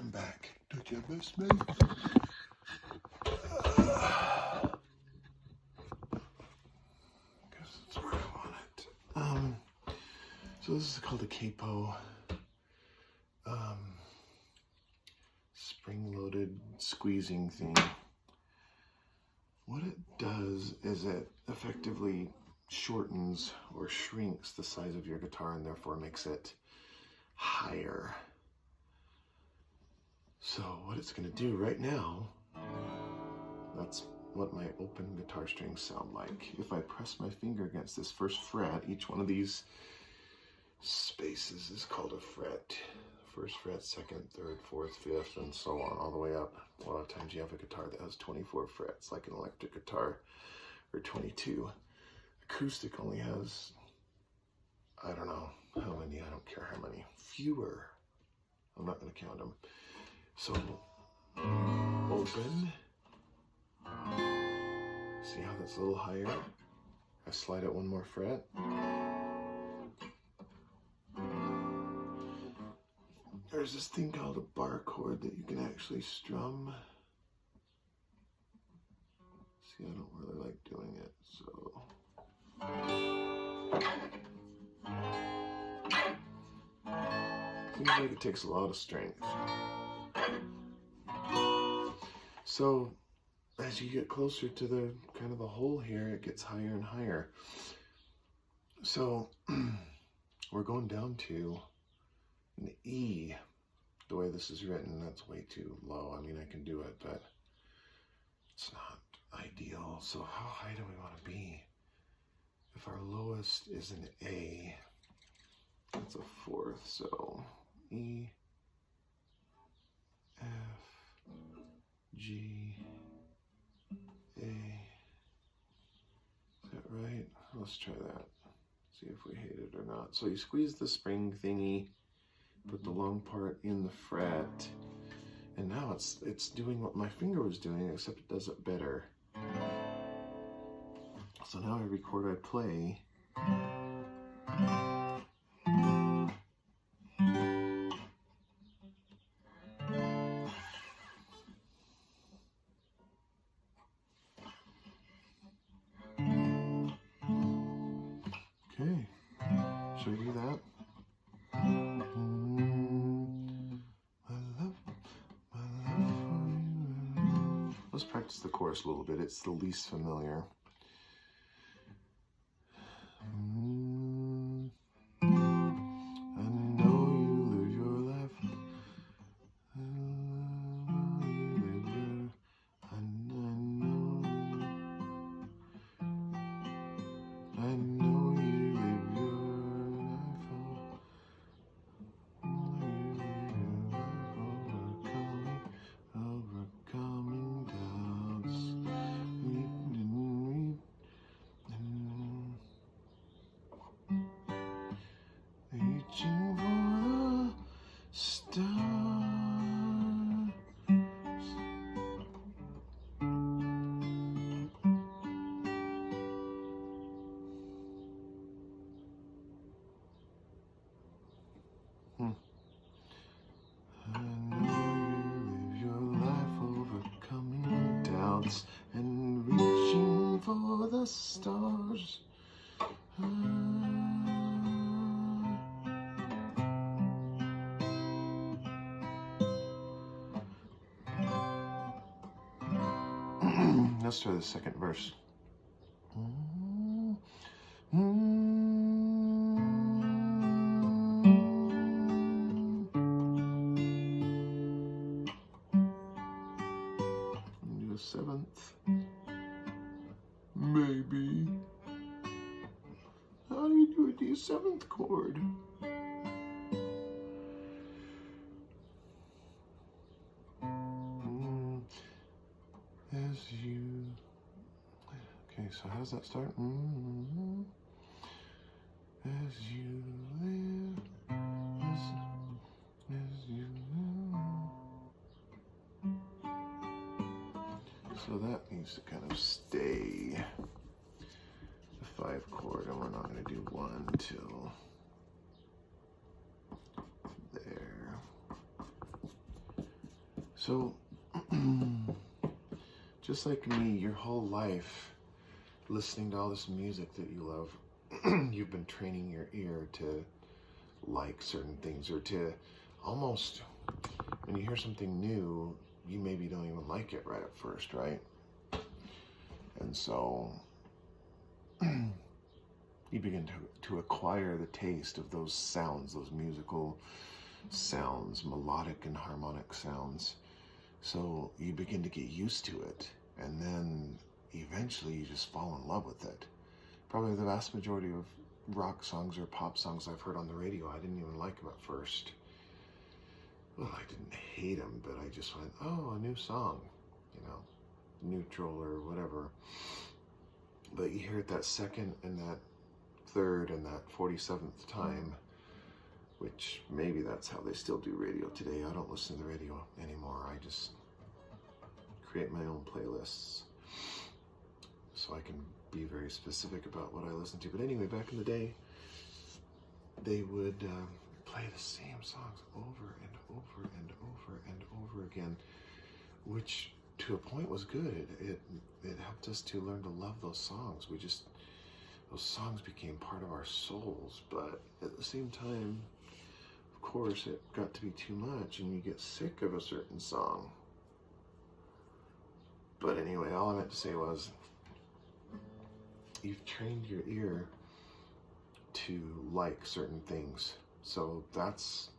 I'm back. Don't you miss me? Guess that's where I want it. So this is called a Capo spring-loaded squeezing thing. What it does is it effectively shortens or shrinks the size of your guitar and therefore makes it higher. So what it's going to do right now, that's what my open guitar strings sound like. If I press my finger against this first fret, each one of these spaces is called a fret. First fret, second, third, fourth, fifth, and so on, all the way up. A lot of times you have a guitar that has 24 frets, like an electric guitar, or 22. Acoustic only has, I don't know how many, I don't care how many, fewer. I'm not going to count them. So, open. See how that's a little higher? I slide it one more fret. There's this thing called a bar chord that you can actually strum. See, I don't really like doing it, so. Seems like it takes a lot of strength. So, as you get closer to the kind of the hole here, it gets higher and higher. So, we're going down to an E. The way this is written, that's way too low. I mean, I can do it, but it's not ideal. So how high do we want to be? If our lowest is an A, that's a fourth. So E, F, G, A. Is that right? Let's try that. See if we hate it or not. So you squeeze the spring thingy, put the long part in the fret, and now it's doing what my finger was doing, except it does it better. So now every chord I play, okay, should we do that? Let's practice the chorus a little bit. It's the least familiar. I know you live your life. I know you live your life. Overcoming doubts. Reaching for the stars. I know you live your life overcoming doubts and reaching for the stars. Let's try the second verse. Do a seventh, maybe. How do you do a D7th chord? As you. Okay, so how does that start? As you live, as you live. So that needs to kind of stay the 5 chord, and we're not going to do 1 till there. So, just like me, your whole life, listening to all this music that you love, you've been training your ear to like certain things, or to almost, when you hear something new, you maybe don't even like it right at first, right? And so you begin to acquire the taste of those sounds, those musical sounds, melodic and harmonic sounds. So you begin to get used to it, and then eventually you just fall in love with it. Probably the vast majority of rock songs or pop songs I've heard on the radio, I didn't even like them at first. Well, I didn't hate them, but I just went, oh, a new song, you know, neutral or whatever. But you hear it that second and that third and that 47th time, which maybe that's how they still do radio today. I don't listen to the radio anymore. I just create my own playlists so I can be very specific about what I listen to. But anyway, back in the day, they would play the same songs over and over and over and over again, which to a point was good. It helped us to learn to love those songs. Those songs became part of our souls. But at the same time, of course, it got to be too much and you get sick of a certain song. But anyway, all I meant to say was, you've trained your ear to like certain things. So that's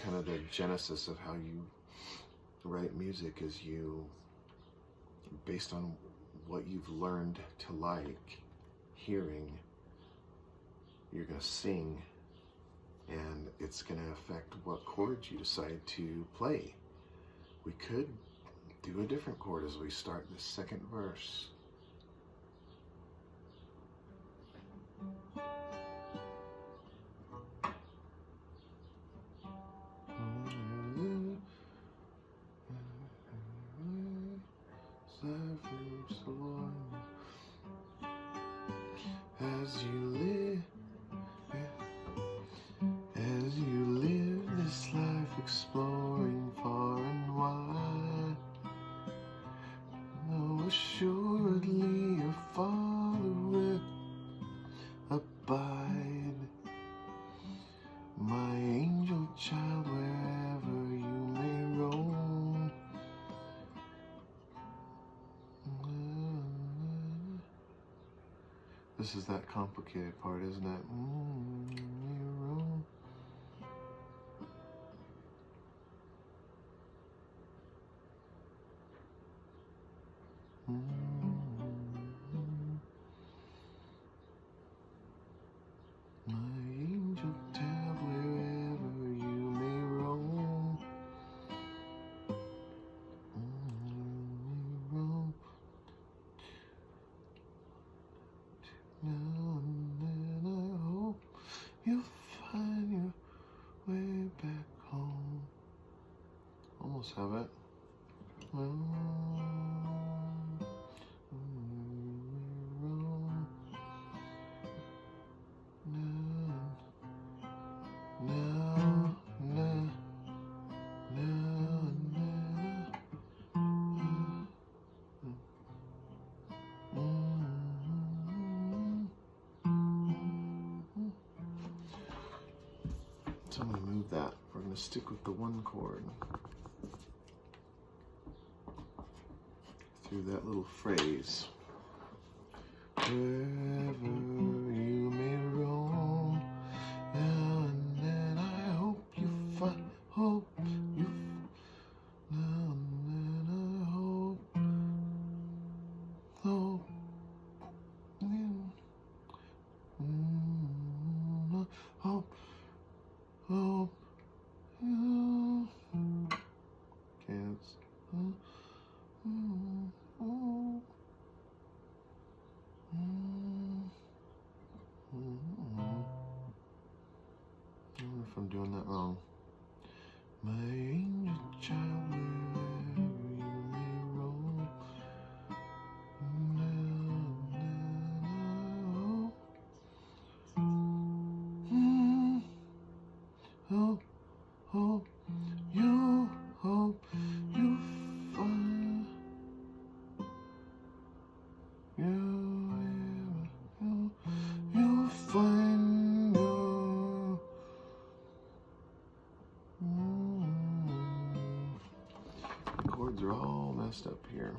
kind of the genesis of how you write music, is you, based on what you've learned to like hearing, you're going to sing, and it's going to affect what chords you decide to play. We could do a different chord as we start the second verse. As you live this life, exploring far and wide, no, assuredly your Father will abide. My angel child, wherever you may roam. This is that complicated part, isn't it? My angel child, wherever you may roam. And I hope you'll find your way back home. Almost have it. So I'm going to move that. We're going to stick with the one chord through that little phrase. Wherever you may roam, now and then I hope you find, now and then I hope you, can't. I wonder if I'm doing that wrong. My angel child, wherever you may roam, now you hope you'll find you'll find your the chords are all messed up here.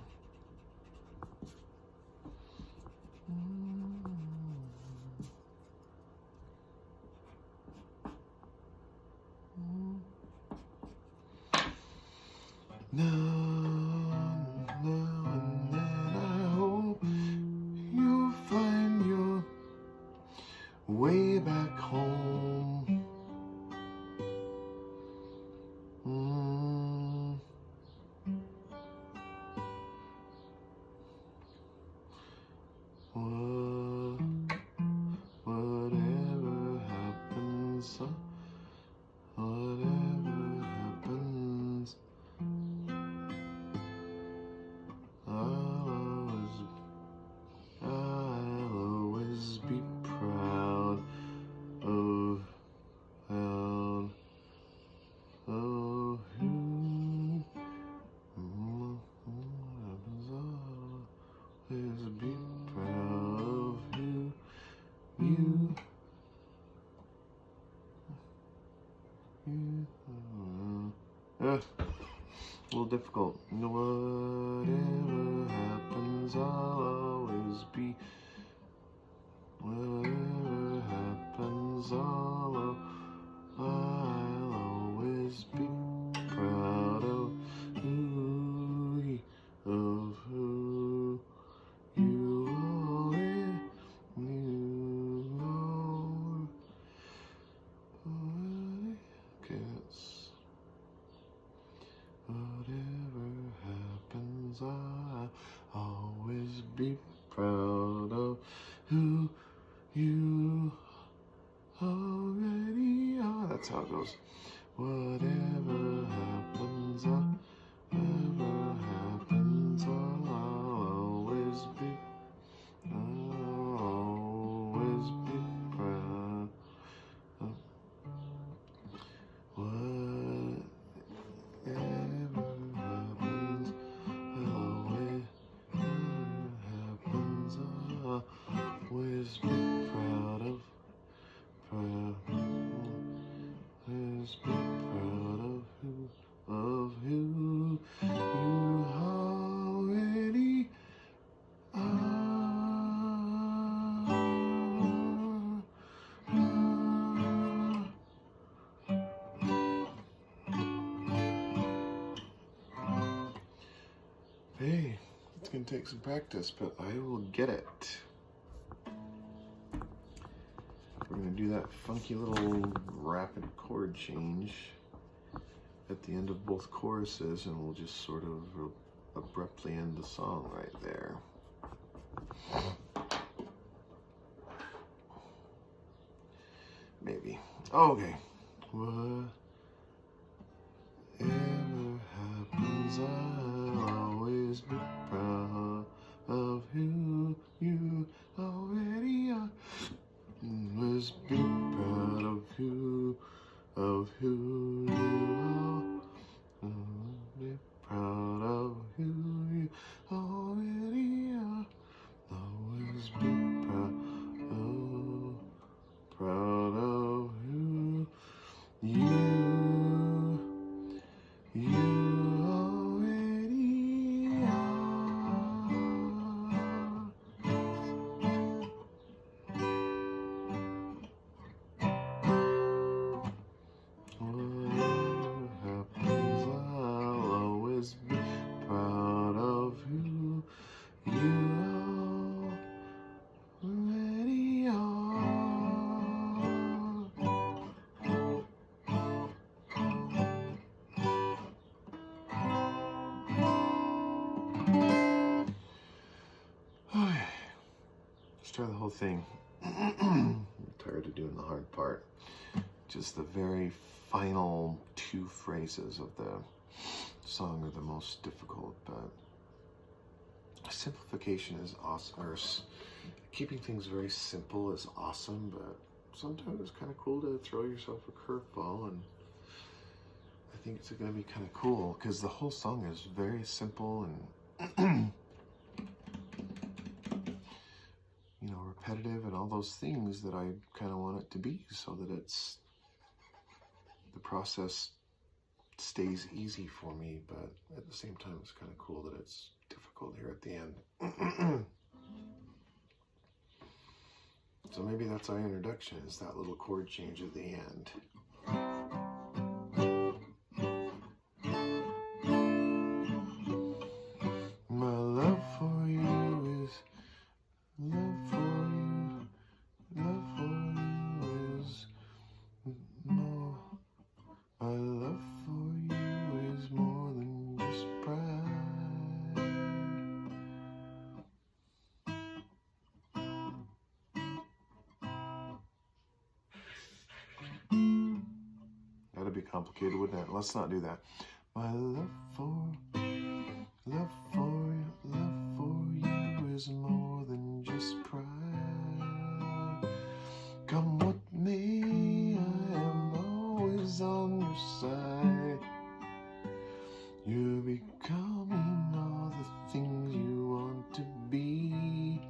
Now and then I hope you'll find your way back home. Whatever happens, whatever happens, I'll always be proud of who always be proud of who you a little difficult. Whatever happens, I'll always be. Whatever happens, I'll always be proud of who you always knew. Okay, that's. Whatever happens, I'll always be proud of who you already are. That's how it goes. Whatever happens, whatever happens, I'll always be proud of whatever happens, always happens, I'll always be proud of, always be proud of who you already are. Hey, it's gonna take some practice, but I will get it. We're gonna do that funky little rapid chord change at the end of both choruses, and we'll just sort of abruptly end the song right there. Maybe. Okay. Whatever happens, I'll always be proud of who you already are. Always be proud of who you are. Be proud of who you already are. Always be proud of who you already are. Whatever happens, I'll always be proud of who you already are. Okay, let's try the whole thing. I'm tired of doing the hard part. Just the very final two phrases of the song are the most difficult, but simplification is awesome, or keeping things very simple is awesome, but sometimes it's kind of cool to throw yourself a curveball, and I think it's going to be kind of cool because the whole song is very simple and you know, repetitive and all those things that I kind of want it to be, so that it's the process stays easy for me, but at the same time it's kind of cool that it's difficult here at the end. So maybe that's our introduction, is that little chord change at the end. My love for you is love for you. Love for you is more. My love for you is more than just pride. That'd be complicated, wouldn't it? Let's not do that. My love for you is more than just pride. Come what may, I am always on your side. You're becoming all the things you want to be.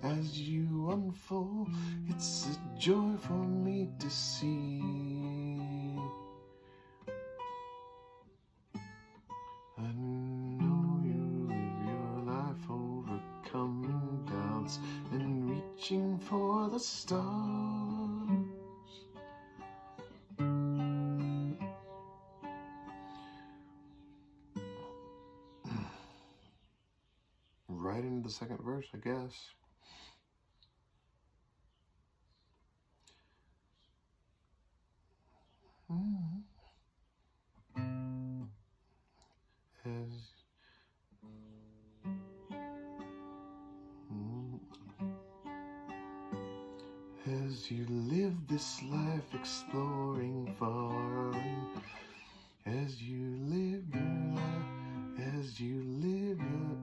As you unfold, it's a joy for me to see. I know you live your life overcoming doubts and reaching for the stars. Right into the second verse, I guess. As you live this life exploring far, as you live your life, as you live your,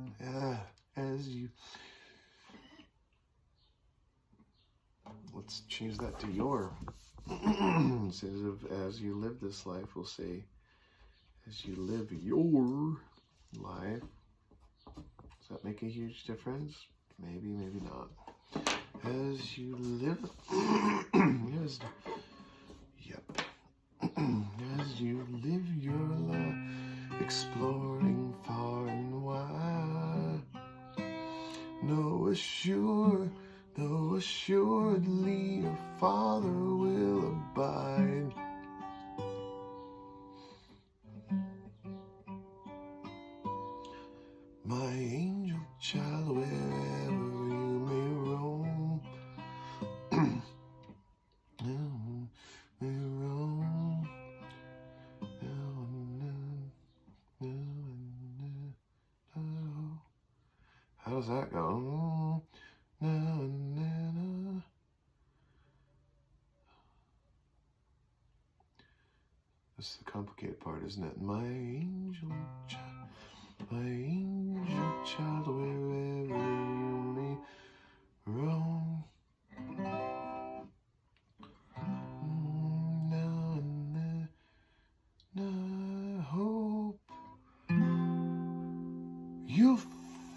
let's change that to your. Instead of as you live this life, we'll say as you live your life. Does that make a huge difference? Maybe, maybe not. As you live, as you live your life, exploring far and wide, know assuredly your Father will abide. My angel child, wherever you may roam, how does that go? That's the complicated part, isn't it? My angel child, wherever you may roam. Now and then, I hope you'll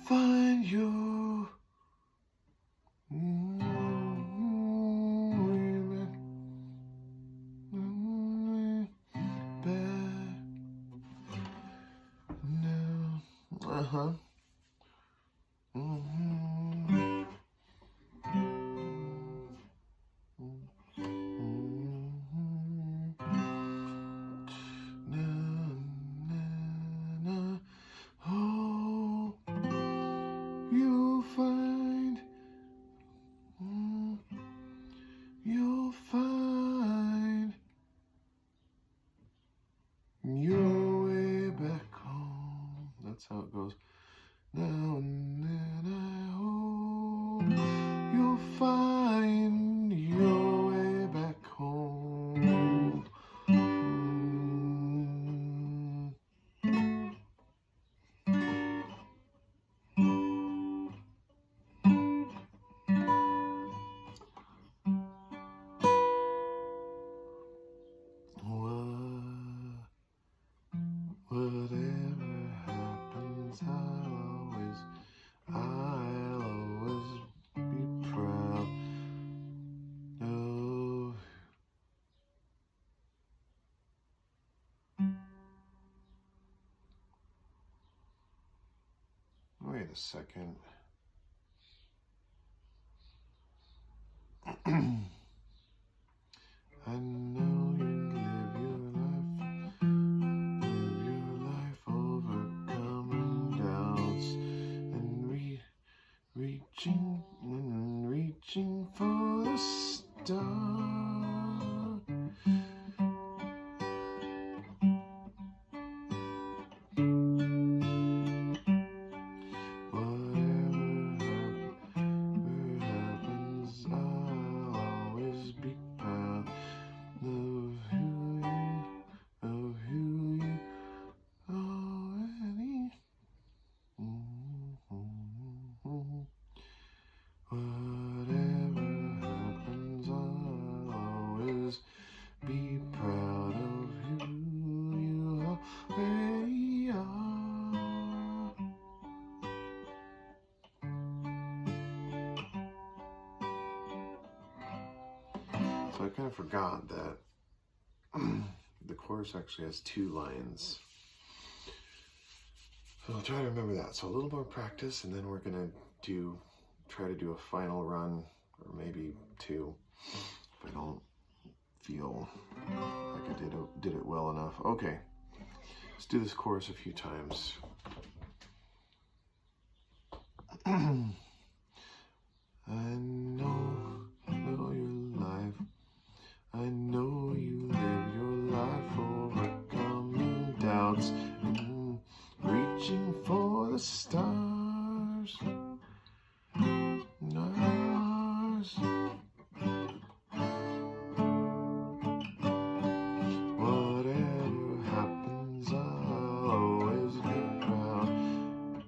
find your way back now. Uh-huh. You'll find your way back home. That's how it goes. Now and then I hope you'll find your way back home. a second. I know you live your life overcoming doubts and reaching for the stars. Be proud of who you already are. So I kind of forgot that the chorus actually has 2 lines. So I'll try to remember that. So a little more practice, and then we're gonna try to do a final run, or maybe 2, if I don't feel like I did it well enough. Okay, let's do this chorus a few times. I know your life. I know you live your life overcoming doubts and reaching for the stars. Stars. Whatever happens, I'll always be proud.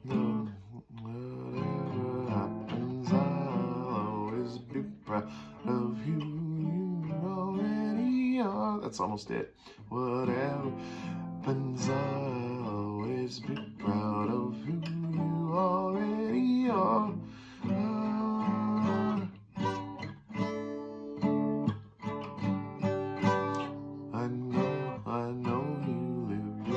No, whatever happens, I'll always be proud of you already are. That's almost it. Whatever happens, I'll always be proud of who you already are. I know you live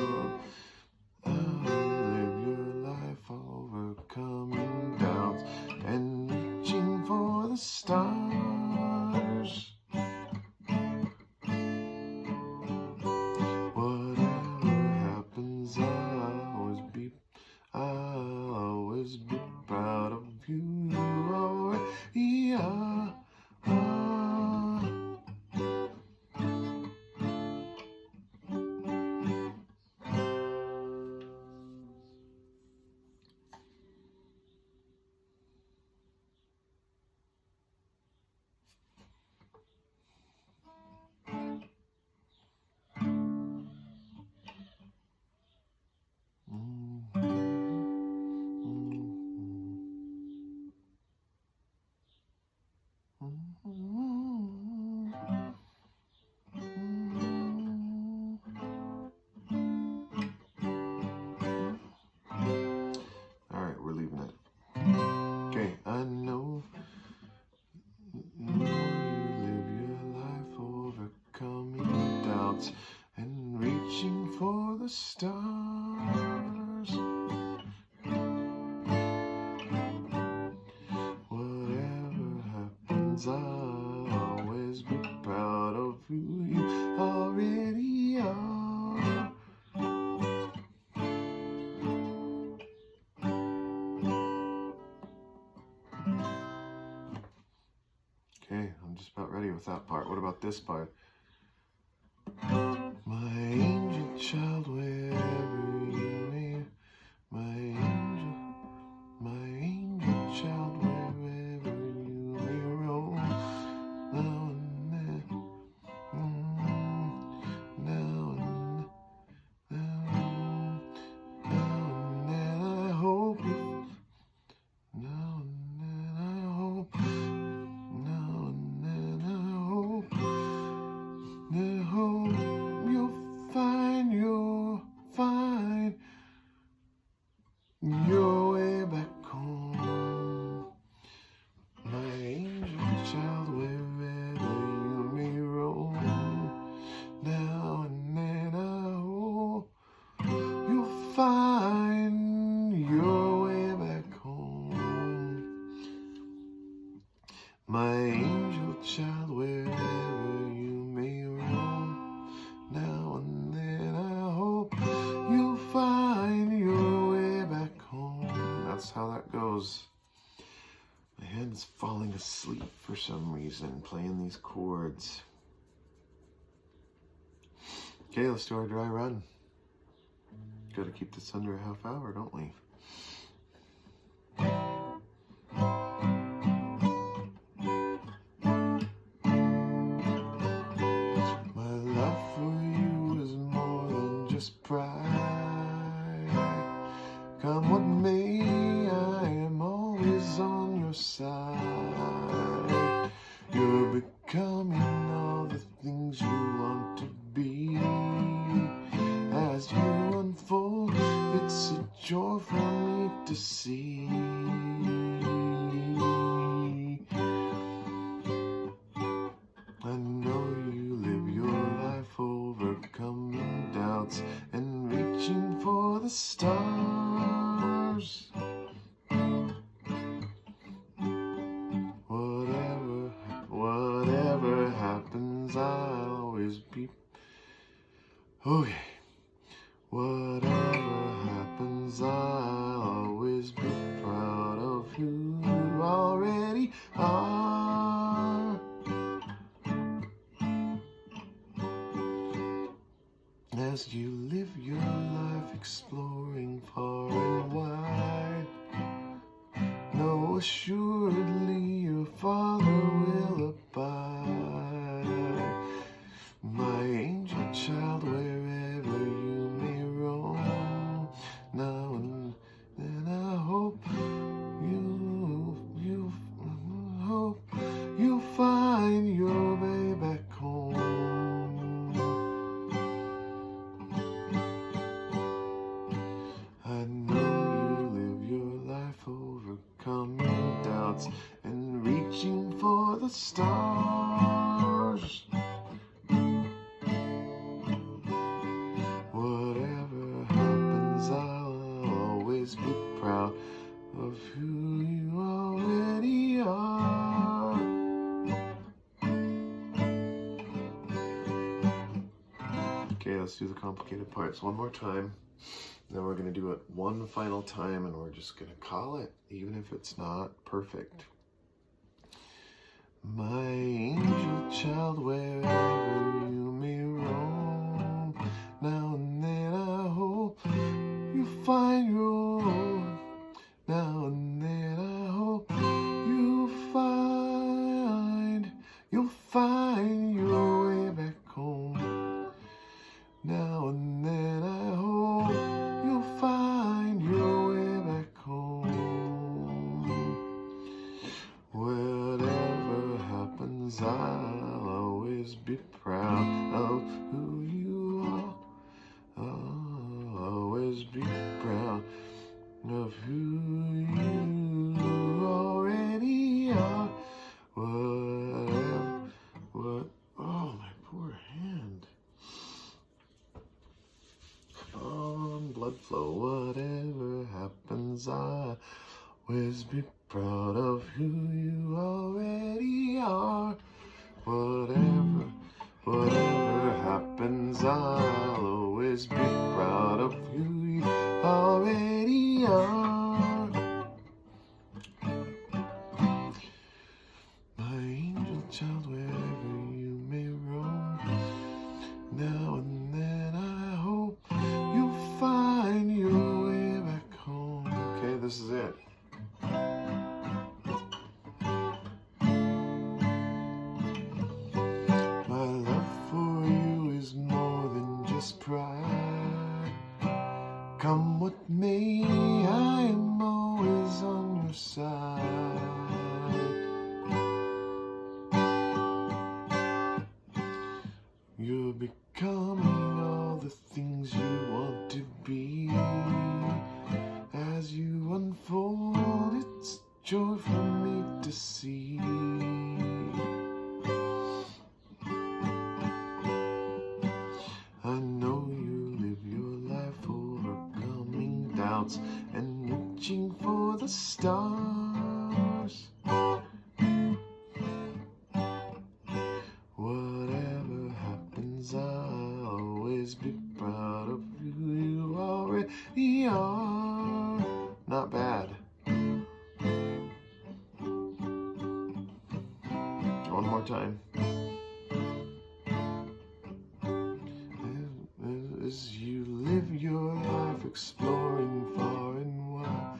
your life overcoming doubts and reaching for the stars. Whatever happens, I'll always be proud of who you already are. All right, we're leaving it. Okay, I know you live your life overcoming doubts and reaching for the stars. Whatever happens, I'll always be proud of who you already are. Okay, I'm just about ready with that part. What about this part? My angel child, wherever you may, my angel child, wherever you may roam, now and then, now and then, I hope you, now and then I hope, now and then I hope asleep for some reason, playing these chords. Okay, let's do our dry run. Gotta keep this under a half hour, don't we? My love for you is more than just pride. Come what may, I am always on your side. You're becoming all the things you want to be. As you unfold, it's a joy for me to see. I know you live your life overcoming doubts and reaching for the stars. Whatever happens, I'll always be okay. Whatever happens, I'll always be proud of who you already are. As you live your life exploring far and wide, know assuredly your Father will abide. My angel child, wherever you may roam, now and then I hope you find your way back home. I know you live your life overcoming doubts and reaching for the stars. Whatever happens, I'll always be proud of who you already are. Okay, let's do the complicated parts one more time. Then we're going to do it one final time, and we're just going to call it, even if it's not perfect. My angel child, wherever you may roam, now and then I hope you find your own. Now and then I hope you'll find your way back home. Now and then I hope you'll find your way back home. Whatever happens, I'll always be proud of who you are. I'll always be proud of who you already are. Oh, my poor hand. Blood flow. Whatever happens, I'll always be proud of who you already are. Whatever happens, I'll always be proud of who you already are. My angel child, wherever you may roam, now and then I hope you'll find your way back home. Okay, this is it. My love for you is more than just pride. Come what may, I am always on your side. You're becoming all the things you want to be. As you unfold, it's joy for me to see. I know you live your life overcoming doubts and reaching for the stars. Whatever happens, I'll always be proud of who you already are. Not bad. more time. As you live your life exploring far and wide.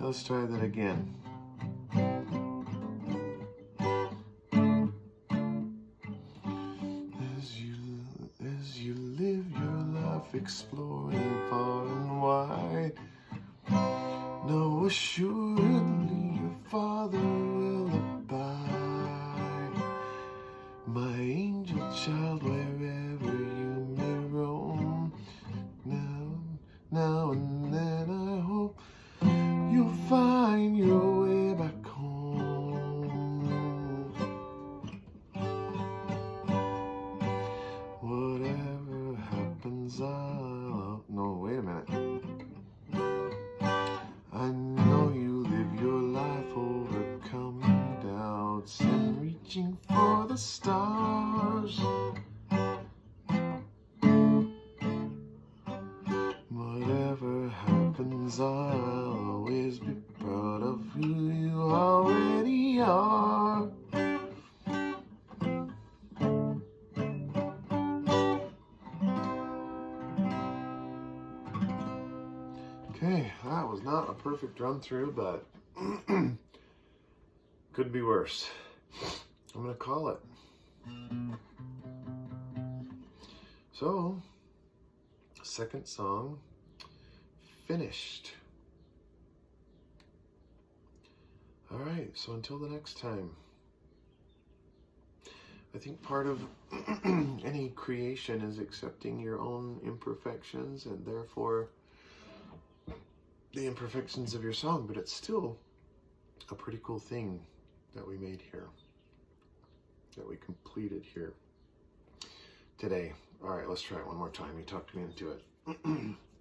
Let's try that again. As you live your life exploring far and wide, know assuredly your Father will abide. My angel child, wherever you may roam, now and then I hope you'll find your way back home. Whatever happens, no, wait a minute. I know you live your life overcoming doubts and reaching for the stars. Whatever happens, I'll always be proud of who you already are. Okay, that was not a perfect run through, but could be worse. I'm gonna call it. So, second song finished. All right, so until the next time. I think part of any creation is accepting your own imperfections and therefore the imperfections of your song, but it's still a pretty cool thing that we made here, that we completed here today. All right, let's try it one more time. You talked me into it.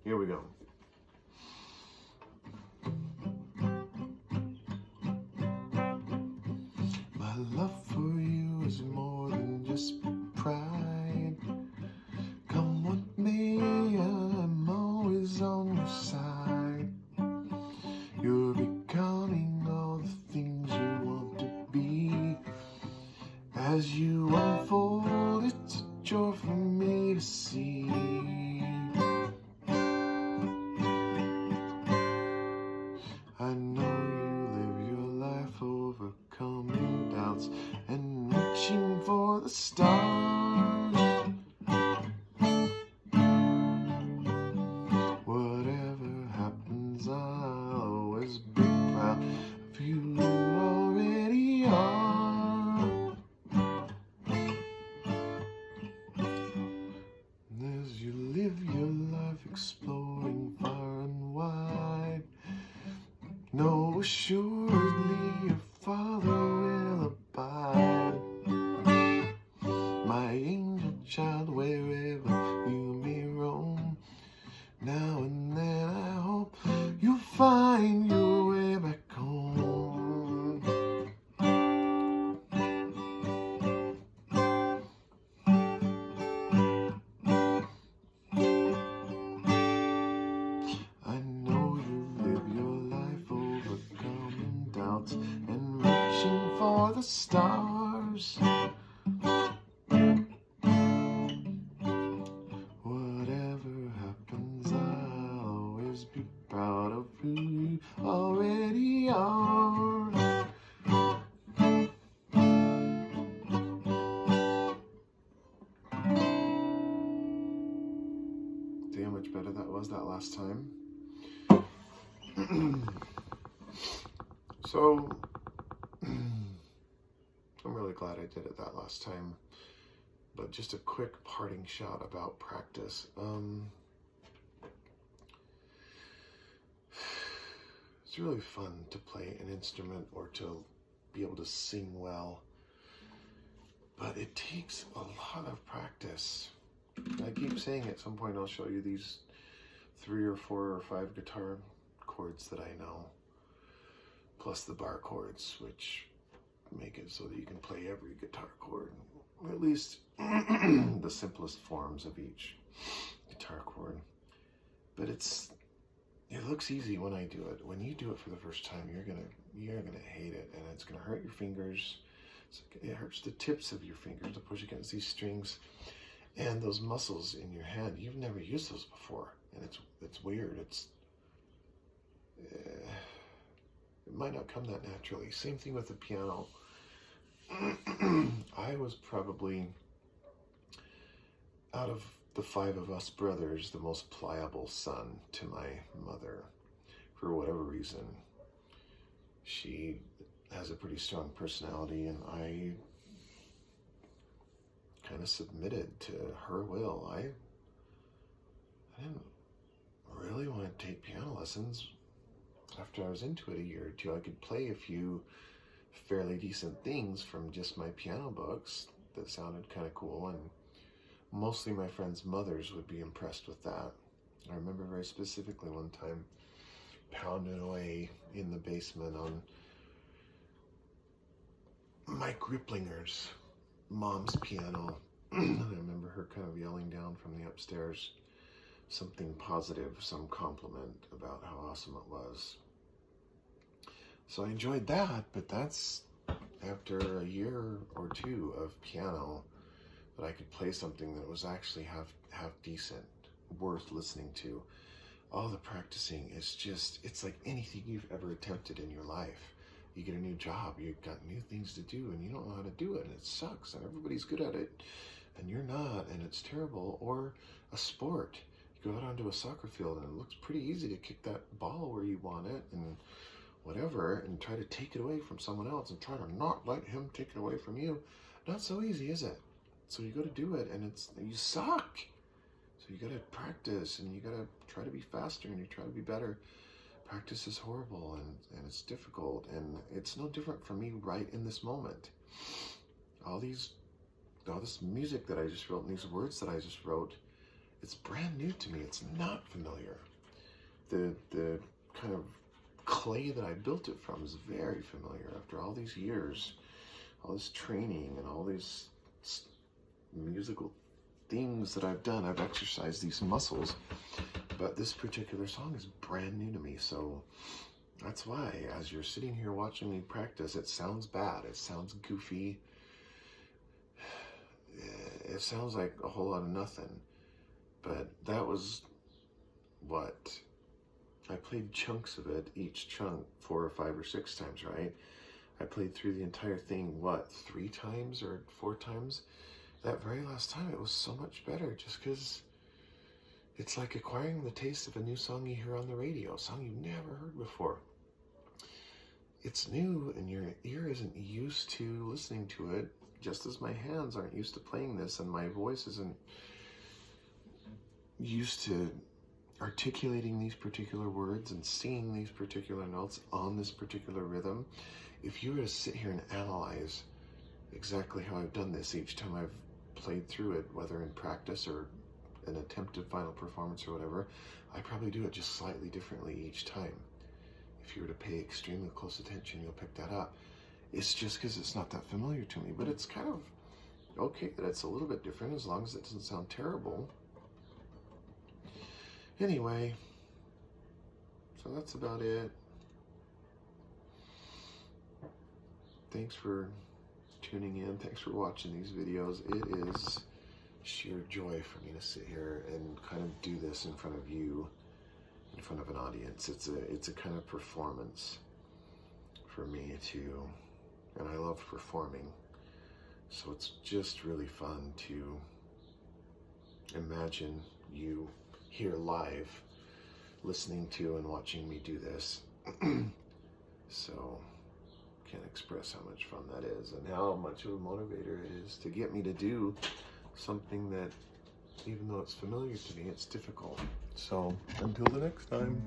Here we go. My love for you is more than just pride. Come what may, I'm always on your side. You're becoming all the things you want to be. As you unfold, it's a joy for me to see. I know you live your life overcoming doubts and reaching for the stars. Whatever happens, I'll always be proud of who you already are. As you live your life exploring far and wide, know assuredly your Father will abide. My angel child, wherever you may roam, now and then I hope you'll find your way back home. I know you live your life overcoming doubts and reaching for the stars. Whatever happens, I'll always be proud of who you already are. See how much better that was that last time? So, I'm really glad I did it that last time. But just a quick parting shot about practice. It's really fun to play an instrument or to be able to sing well. But it takes a lot of practice. I keep saying at some point I'll show you these 3 or 4 or 5 guitar chords that I know, plus the bar chords, which make it so that you can play every guitar chord, at least the simplest forms of each guitar chord. But it looks easy when I do it. When you do it for the first time, you're gonna hate it, and it's gonna hurt your fingers. It hurts the tips of your fingers to push against these strings and those muscles in your hand. You've never used those before, and it's weird. It might not come that naturally. Same thing with the piano. I was probably, out of the 5 of us brothers, the most pliable son to my mother. For whatever reason, she has a pretty strong personality, and I kind of submitted to her will. I didn't really want to take piano lessons. After I was into it a year or two, I could play a few fairly decent things from just my piano books that sounded kind of cool, and mostly my friends' mothers would be impressed with that. I remember very specifically one time pounding away in the basement on Mike Riplinger's mom's piano. And I remember her kind of yelling down from the upstairs something positive, some compliment about how awesome it was. So I enjoyed that, but that's after a year or two of piano that I could play something that was actually half decent, worth listening to. All the practicing is just, it's like anything you've ever attempted in your life. You get a new job, you've got new things to do, and you don't know how to do it, and it sucks, and everybody's good at it, and you're not, and it's terrible. Or a sport. You go out onto a soccer field, and it looks pretty easy to kick that ball where you want it, and whatever, and try to take it away from someone else, and try to not let him take it away from you. Not so easy, is it? So you got to do it, and you suck. So you got to practice, and you got to try to be faster, and you try to be better. Practice is horrible, and it's difficult, and it's no different for me right in this moment. All this music that I just wrote, and these words that I just wrote, it's brand new to me. It's not familiar. The kind of clay that I built it from is very familiar. After all these years, all this training, and all these musical things that I've done, I've exercised these muscles, but this particular song is brand new to me. So that's why, as you're sitting here watching me practice, it sounds bad, it sounds goofy, it sounds like a whole lot of nothing. But that was what I played, chunks of it, each chunk 4 or 5 or 6 times, right? I played through the entire thing, 3 times or 4 times? That very last time, it was so much better, just because it's like acquiring the taste of a new song you hear on the radio, a song you've never heard before. It's new, and your ear isn't used to listening to it, just as my hands aren't used to playing this, and my voice isn't used to articulating these particular words and singing these particular notes on this particular rhythm. If you were to sit here and analyze exactly how I've done this each time I've played through it, whether in practice or an attempted final performance or whatever, I probably do it just slightly differently each time. If you were to pay extremely close attention, you'll pick that up. It's just because it's not that familiar to me, but it's kind of okay that it's a little bit different, as long as it doesn't sound terrible. Anyway, so that's about it. Thanks for tuning in. Thanks for watching these videos. It is sheer joy for me to sit here and kind of do this in front of you, in front of an audience. It's a kind of performance for me too, and I love performing. So it's just really fun to imagine you here live, listening to and watching me do this. So can't express how much fun that is, and how much of a motivator it is to get me to do something that, even though it's familiar to me, it's difficult. So until the next time.